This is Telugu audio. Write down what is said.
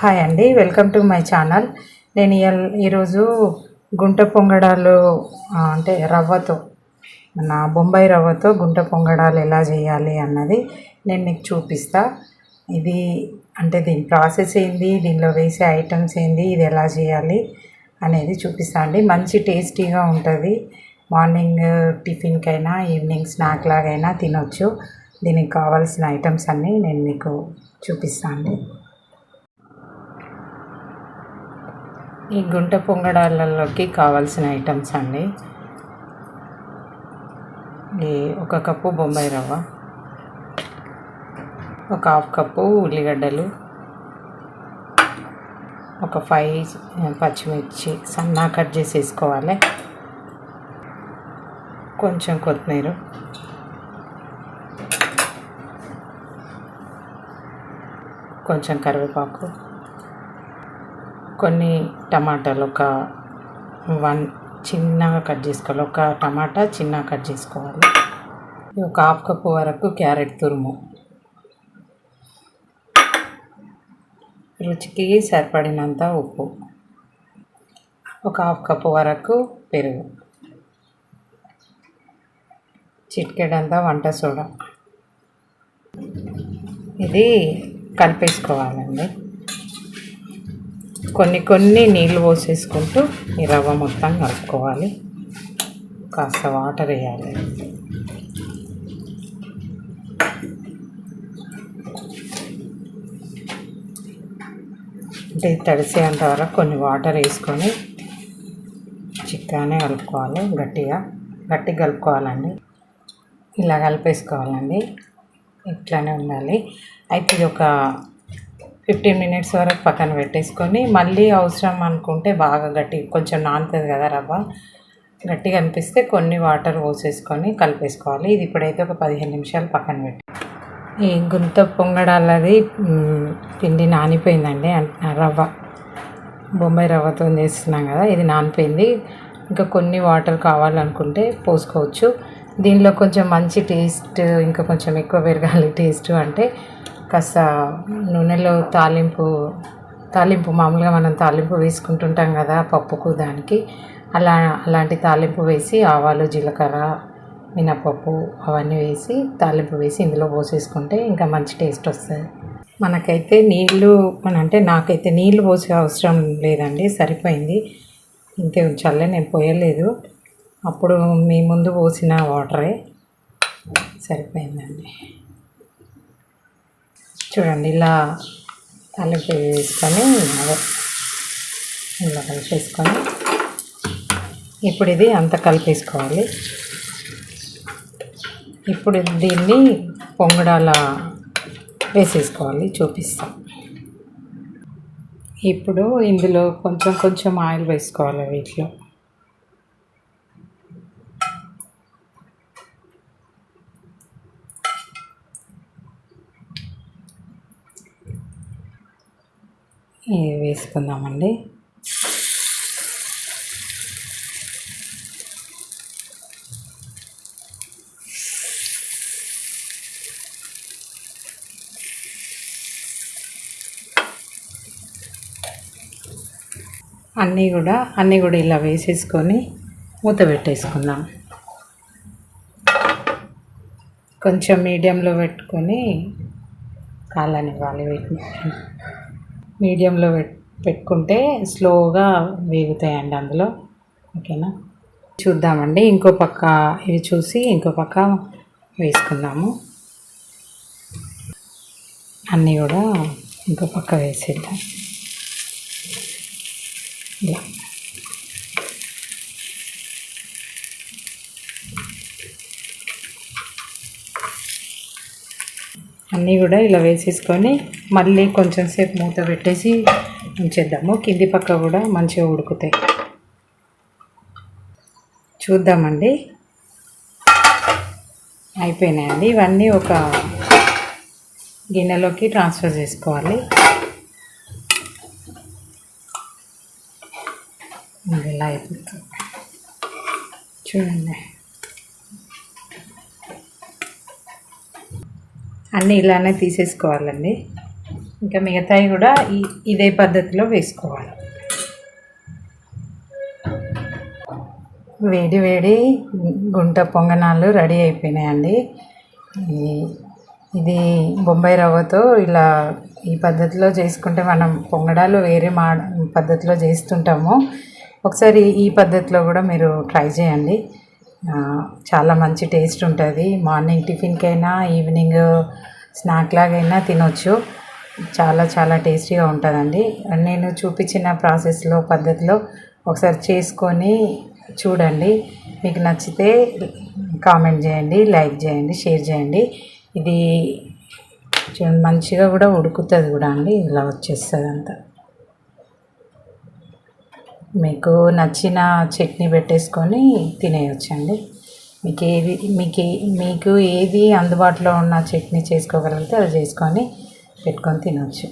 హాయ్ అండి, వెల్కమ్ టు మై ఛానల్. నేను ఈరోజు గుంట పొంగడాలు అంటే రవ్వతో, మన బొంబాయి రవ్వతో గుంట పొంగడాలు ఎలా చేయాలి అన్నది నేను మీకు చూపిస్తా. ఇది అంటే దీని ప్రాసెస్ ఏంది, దీనిలో వేసే ఐటమ్స్ ఏంది, ఇది ఎలా చేయాలి అనేది చూపిస్తా అండి. మంచి టేస్టీగా ఉంటుంది. మార్నింగ్ టిఫిన్కైనా ఈవినింగ్ స్నాక్ లాగైనా తినొచ్చు. దీనికి కావాల్సిన ఐటమ్స్ అన్నీ నేను మీకు చూపిస్తాను అండి. ఈ గుంట పొంగడాలలోకి కావాల్సిన ఐటమ్స్ అండి. ఈ 1 కప్పు బొంబాయి రవ్వ, 1/2 కప్పు ఉల్లిగడ్డలు, ఒక 5 పచ్చిమిర్చి సన్నగా కట్ చేసి వేసుకోవాలి, కొంచెం కొత్తిమీర, కొంచెం కరివేపాకు, కొన్ని టమాటాలు ఒక 1 చిన్నగా కట్ చేసుకోవాలి. ఒక టమాటా చిన్నగా కట్ చేసుకోవాలి. ఒక 1/2 కప్పు వరకు క్యారెట్ తురుము, రుచికి సరిపడినంత ఉప్పు, ఒక 1/2 కప్పు వరకు పెరుగు, చిటికెడంత వంట సోడా. ఇది కలిపేసుకోవాలండి. కొన్ని నీళ్ళు పోసేసుకుంటూ ఈ రవ్వ మొత్తం కలుపుకోవాలి. కాస్త వాటర్ వేయాలి. అంటే తడిసేంత వరకు కొన్ని వాటర్ వేసుకొని చిక్కగానే కలుపుకోవాలి. గట్టిగా కలుపుకోవాలండి. ఇలా కలిపేసుకోవాలండి. ఇట్లానే ఉండాలి. అయితే ఇది ఒక 15 మినిట్స్ వరకు పక్కన పెట్టేసుకొని మళ్ళీ అవసరం అనుకుంటే బాగా కొంచెం నానుతుంది కదా రవ్వ, గట్టిగా అనిపిస్తే కొన్ని వాటర్ పోసేసుకొని కలిపేసుకోవాలి. ఇది ఇప్పుడైతే ఒక 15 నిమిషాలు పక్కన పెట్టి, ఈ గుంత పొంగడాలది పిండి నానిపోయిందండి. రవ్వ బొంబాయి రవ్వతో చేస్తున్నాం కదా, ఇది నానిపోయింది. ఇంకా కొన్ని వాటర్ కావాలనుకుంటే పోసుకోవచ్చు. దీనిలో కొంచెం మంచి టేస్ట్, ఇంకా కొంచెం ఎక్కువ పెరగాలి టేస్ట్ అంటే కాస్త నూనెలో తాలింపు మామూలుగా మనం తాలింపు వేసుకుంటుంటాం కదా పప్పుకు, దానికి అలాంటి తాలింపు వేసి ఆవాలు, జీలకర్ర, మినపప్పు అవన్నీ వేసి తాలింపు వేసి ఇందులో పోసేసుకుంటే ఇంకా మంచి టేస్ట్ వస్తుంది. నాకైతే నీళ్ళు పోసే అవసరం లేదండి, సరిపోయింది. ఇంతే ఉంచాలి, నేను పోయలేదు. అప్పుడు మీ ముందు పోసిన వాటరే సరిపోయిందండి. చూడండి, ఇలా తాలింపు వేసుకొని ఇలా కలిపేసుకొని ఇప్పుడు ఇది అంతా కలిపేసుకోవాలి. ఇప్పుడు దీన్ని పొంగడాల వేసేసుకోవాలి, చూపిస్తాం. ఇప్పుడు ఇందులో కొంచెం ఆయిల్ వేసుకోవాలి. వీటిలో ఇవి వేసుకుందామండి. అన్నీ కూడా ఇలా వేసేసుకొని మూత పెట్టేసుకుందాం. కొంచెం మీడియంలో పెట్టుకొని కాలనివ్వాలి. వీటిని మీడియంలో పెట్టుకుంటే స్లోగా వేగుతాయండి అందులో. ఓకేనా, చూద్దామండి. ఇంకో పక్క ఇవి చూసి ఇంకో పక్క వేసుకుందాము. అన్నీ కూడా ఇంకో పక్క వేసేద్దాం. ఇలా అన్నీ కూడా ఇలా వేసేసుకొని మళ్ళీ కొంచెం సేపు మూత పెట్టేసి ఉంచేద్దాము. కింది పక్క కూడా మంచిగా ఉడుకుతాయి. చూద్దామండి. అయిపోయినాయండి. ఇవన్నీ ఒక గిన్నెలోకి ట్రాన్స్ఫర్ చేసుకోవాలి. ఇలా అయిపోతుంది. చూడండి, అన్నీ ఇలానే తీసేసుకోవాలండి. ఇంకా మిగతాయి కూడా ఇదే పద్ధతిలో వేసుకోవాలి. వేడి వేడి గుంట పొంగనాలు రెడీ అయిపోయినాయండి. ఇది బొంబాయి రవ్వతో ఇలా ఈ పద్ధతిలో చేసుకుంటే మనం పొంగడాలు వేరే పద్ధతిలో చేస్తుంటాము. ఒకసారి ఈ పద్ధతిలో కూడా మీరు ట్రై చేయండి. చాలా మంచి టేస్ట్ ఉంటుంది. మార్నింగ్ టిఫిన్కైనా ఈవినింగ్ స్నాక్ లాగైనా తినొచ్చు. చాలా చాలా టేస్టీగా ఉంటుందండి. నేను చూపించిన ప్రాసెస్లో పద్ధతిలో ఒకసారి చేసుకొని చూడండి. మీకు నచ్చితే కామెంట్ చేయండి, లైక్ చేయండి, షేర్ చేయండి. ఇది మంచిగా కూడా ఉడుకుతుంది కూడా అండి. ఇలా వచ్చేస్తుంది అంతా. మీకు నచ్చిన చట్నీ పెట్టేసుకొని తినేయొచ్చండి. మీకు ఏది అందుబాటులో ఉన్న చట్నీ చేసుకోగలిగితే అది చేసుకొని పెట్టుకొని తినవచ్చు.